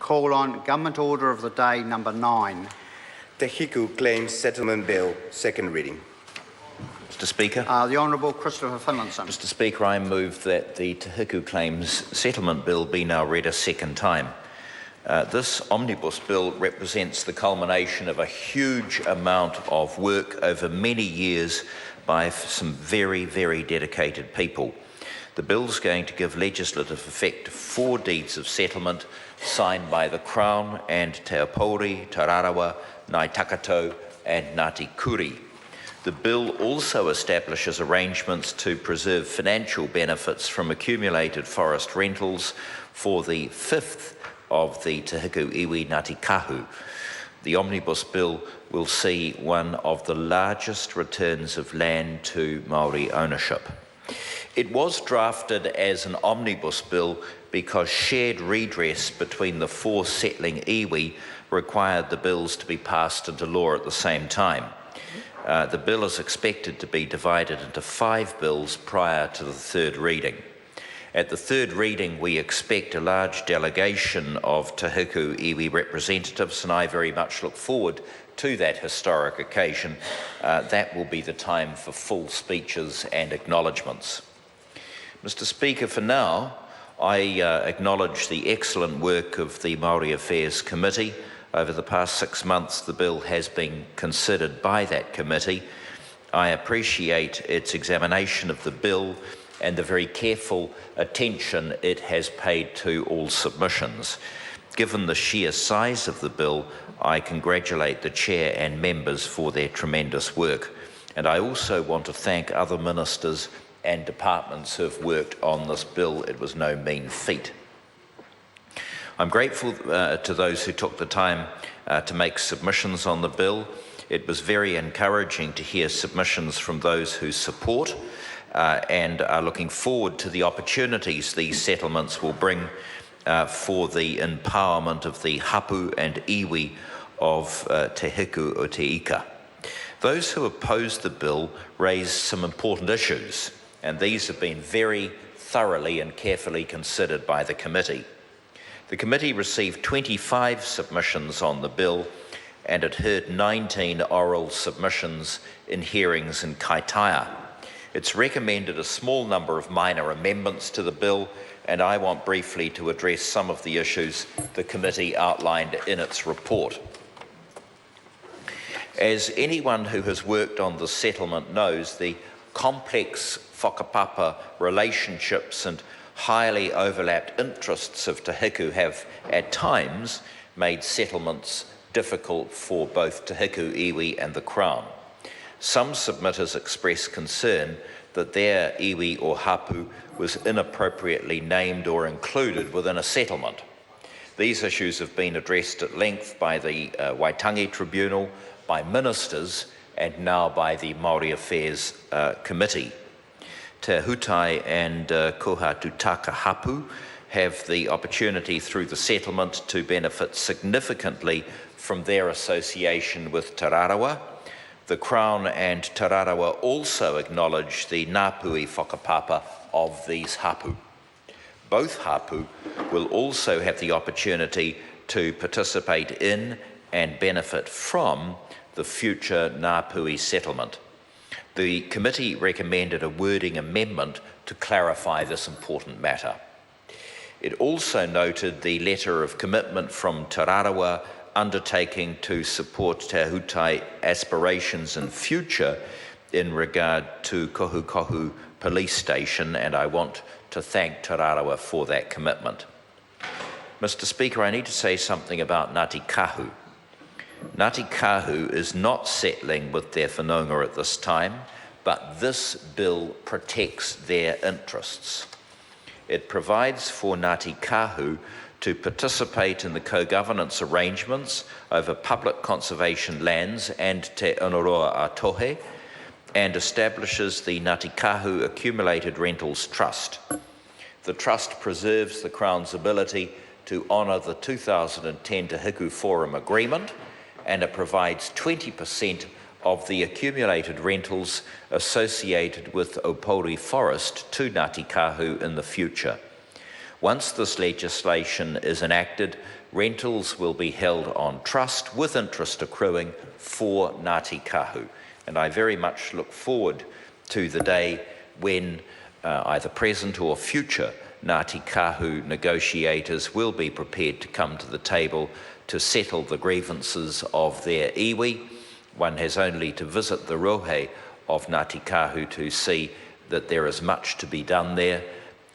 call on Government Order of the Day number 9. The Hiku Claims Settlement Bill, second reading. Mr Speaker. The Honourable Christopher Finlayson. Mr Speaker, I move that the Te Hiku Claims Settlement Bill be now read a second time. This omnibus bill represents the culmination of a huge amount of work over many years by some very, very dedicated people. The bill's going to give legislative effect to 4 deeds of settlement signed by the Crown and Te Aupōuri, Tararawa, Ngāi Takato and Ngāti Kuri. The bill also establishes arrangements to preserve financial benefits from accumulated forest rentals for the 5th of the Te Hiku Iwi Ngāti Kahu. The omnibus bill will see one of the largest returns of land to Māori ownership. It was drafted as an omnibus bill because shared redress between the 4 settling iwi required the bills to be passed into law at the same time. The bill is expected to be divided into 5 bills prior to the 3rd reading. At the 3rd reading, we expect a large delegation of Te Hiku iwi representatives, and I very much look forward to that historic occasion. That will be the time for full speeches and acknowledgements. Mr Speaker, for now, I acknowledge the excellent work of the Māori Affairs Committee. Over the past 6 months, the bill has been considered by that committee. I appreciate its examination of the bill and the very careful attention it has paid to all submissions. Given the sheer size of the bill, I congratulate the Chair and members for their tremendous work. And I also want to thank other ministers and departments who have worked on this bill. It was no mean feat. I'm grateful to those who took the time to make submissions on the bill. It was very encouraging to hear submissions from those who support and are looking forward to the opportunities these settlements will bring for the empowerment of the hapu and iwi of Te Hiku o Te Ika. Those who opposed the bill raised some important issues, and these have been very thoroughly and carefully considered by the committee. The committee received 25 submissions on the bill, and it heard 19 oral submissions in hearings in Kaitaia. It's recommended a small number of minor amendments to the bill, and I want briefly to address some of the issues the committee outlined in its report. As anyone who has worked on the settlement knows, the complex whakapapa relationships and highly overlapped interests of Te Hiku have at times made settlements difficult for both Te Hiku iwi and the Crown. Some submitters expressed concern that their iwi or hapu was inappropriately named or included within a settlement. These issues have been addressed at length by the Waitangi Tribunal, by ministers, and now by the Māori Affairs Committee. Te Hutai and Kohatutaka hapu have the opportunity through the settlement to benefit significantly from their association with Tararawa. The Crown and Tararawa also acknowledge the ngāpui whakapapa of these hapu. Both hapu will also have the opportunity to participate in and benefit from the future ngāpui settlement. The committee recommended a wording amendment to clarify this important matter. It also noted the letter of commitment from Tararawa undertaking to support Te Hutai aspirations in future in regard to Kohu Police Station, and I want to thank Tararawa for that commitment. Mr Speaker, I need to say something about Ngāti Kahu. Ngāti Kahu is not settling with their whanaunga at this time, but this bill protects their interests. It provides for Ngāti Kahu to participate in the co-governance arrangements over public conservation lands and Te Onuroa Atohe, and establishes the Ngāti Kahu Accumulated Rentals Trust. The trust preserves the Crown's ability to honour the 2010 Te Hiku Forum Agreement, and it provides 20% of the accumulated rentals associated with Aupōuri Forest to Ngāti Kahu in the future. Once this legislation is enacted, rentals will be held on trust with interest accruing for Ngāti Kahu. And I very much look forward to the day when either present or future Ngāti Kahu negotiators will be prepared to come to the table to settle the grievances of their iwi. One has only to visit the rohe of Ngāti Kahu to see that there is much to be done there,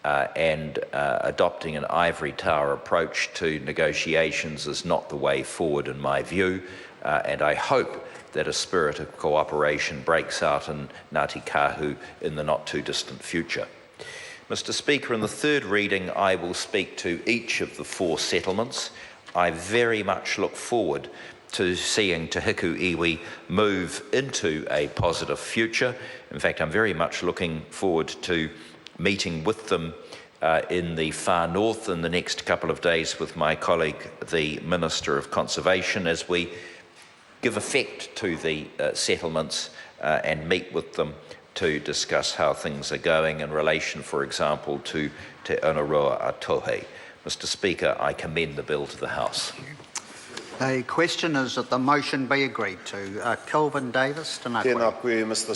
and adopting an ivory tower approach to negotiations is not the way forward in my view, and I hope that a spirit of cooperation breaks out in Ngāti Kahu in the not too distant future. Mr. Speaker, in the third reading I will speak to each of the 4 settlements. I very much look forward to seeing Te Hiku iwi move into a positive future. In fact, I'm very much looking forward to meeting with them in the far north in the next couple of days with my colleague, the Minister of Conservation, as we give effect to the settlements and meet with them to discuss how things are going in relation, for example, to Te Onaroa Atohe. Mr. Speaker, I commend the bill to the House. The question is that the motion be agreed to. Kelvin Davis, tēnā koe. Tēnā koe, Mr.